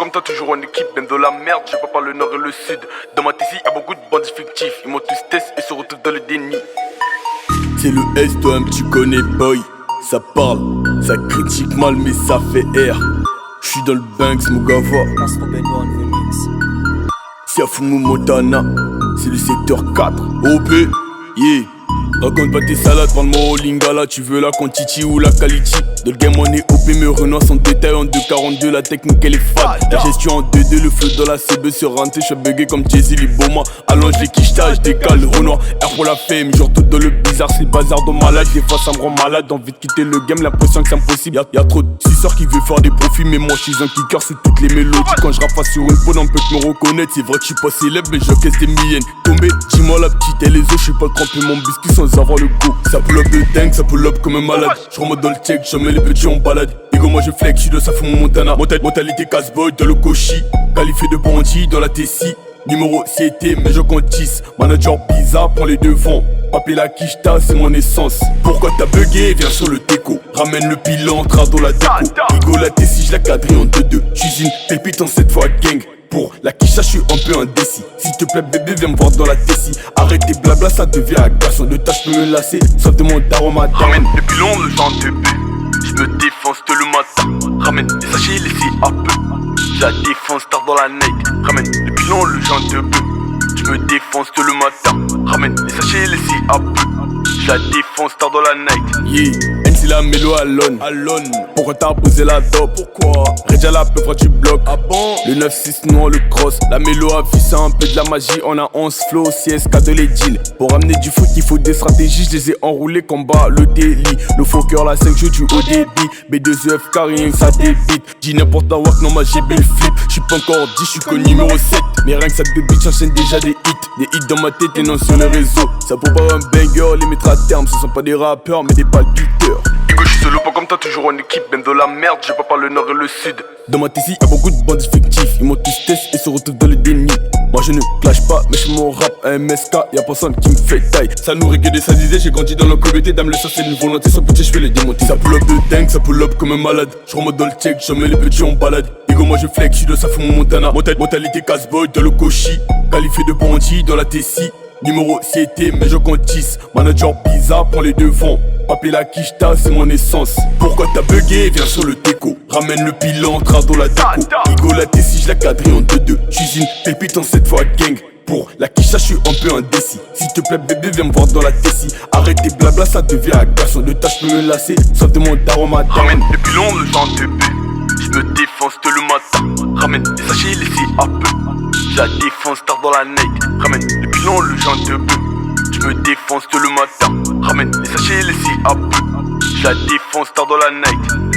comme toi, toujours en équipe, même dans la merde, je pas par le nord et le sud. Dans ma thésie, y'a beaucoup de bandits fictifs, ils m'ont tous testé et se retrouvent dans le déni. C'est le S, toi-même tu connais boy. Ça parle, ça critique mal mais ça fait air. J'suis dans le Banks, Mugava. C'est à Fumu Montana, c'est le secteur 4. OP, yeah. Raconte pas tes salades, parle-moi au lingala. Tu veux la quantity ou la quality? Dans le game on est OP, mais Renoir sans détail en 2.42. La technique elle est fade, la gestion en 2-2. Le flow dans la CB se rentré. J'suis bugué comme Jay-Z, les Boma. Allonge les quichetas, j'décale Renoir. R pour la fame, genre tout dans le bizarre. C'est le bazar de malade, des fois ça me rend malade. Envie de quitter le game, l'impression que c'est impossible. Y'a trop de suceurs qui veulent faire des profits, mais moi j'suis un kicker sous toutes les mélodies. Quand je rappe sur une peau, on peut me reconnaître. C'est vrai que j'suis pas célèbre, mais j'encaisse des millions. Tombé, dis-moi la petite et les os, j'sais pas tremper mon biscuit sans avoir le go. Ça pull up de dingue, ça pull up comme un malade. J'remonte dans le check, j'emmène les petits en balade. Bigo moi je flex, j'suis de ça Fumu Montana. Mentalité casse-boy dans le cochi. Qualifié de bandit dans la Tessie. Numéro CT, mais je compte 10. Manager bizarre, prends les devants. Papier la quicheta, c'est mon essence. Pourquoi t'as bugué? Viens sur le déco. Ramène le pilant, dans la déco. Bigo la Tessie, j'la quadrille en 2-2. Cuisine, pépite en 7 fois gang. Pour la quicha, j'suis un peu indécis. S'il te plaît bébé, viens me voir dans la Tessie. Arrête tes blabla, ça devient agaçant. De tâches peux me lasser, sauf de mon daroma. Ramène le pilon, le genre de B. J'me défonce tout le matin. Ramène les sachets, laissez à peu. J'la défonce tard dans la night. Ramène le pilon, le genre de B. J'me défonce tout le matin. Ramène les sachets, laissez à peu. J'la défonce tard dans la night. Yeah, MC la mélo Alone. Pourquoi t'as posé la dope? Pourquoi? Redja la peu, tu bloques. Ah bon? Le 9-6 noir, le cross. La mélo a vu ça un peu de la magie. On a 11 flow, CSK de les deals. Pour amener du foot, il faut des stratégies. Je les ai enroulés, combat le délit. Le faux cœur, la 5 jeux du haut débit. B2EF, rien que ça débite. Dis n'importe quoi, non, ma j'ai le flip. J'suis pas encore 10, j'suis que numéro 7. Mais rien que ça de bitch enchaîne déjà des hits. Des hits dans ma tête et non sur le réseau. Ça pour pas un banger, les mettre à terme. Ce sont pas des rappeurs, mais des palpiteurs. Bigo, j'suis solo, pas comme toi, toujours en équipe. Même dans la merde, je pas par le nord et le sud. Dans ma Tessie, y'a beaucoup de bandits fictifs. Ils m'ont tous testé et se retrouvent dans le déni. Moi je ne clash pas, mais j'fais mon rap à MSK. Y'a personne qui me fait taille. Ça nourrit que des sadisés, j'ai grandi dans le comité. Dame le sens, c'est une volonté, sans petit, j'fais les démonter. Ça pull up de dingue, ça pull up comme un malade. J'remonte dans le check, j'emmène les petits en balade. Bigo, moi je flex, j'suis de ça Fumu Montana. Mentalité casse-boy dans le cochi. Qualifié de bandit dans la Tessie. Numéro CT, mais je compte 10. Manager bizarre, prends les devants. Papier la quicheta, c'est mon essence. Pourquoi t'as bugué? Viens sur le déco. Ramène le pilant, dans la déco. Bigo la Tessie, j'la quadrille en 2-2. Cuisine, pépite en 7 fois gang. Pour la quicha, j'suis un peu indécis. S'il te plaît bébé, viens me voir dans la Tessie. Arrête tes blabla, ça devient agaçant. De tâches peux me lasser, sauf de mon daroma. Ramène le pilon, le genre de B. J'me défonce tout le matin. Ramène les sachets, laissez à peu. J'la défonce tard dans la night. Ramène le pilon, le genre de B. J'me défonce tout le matin. Ramène les sachets, laissez à peu. J'la défonce tard dans la night.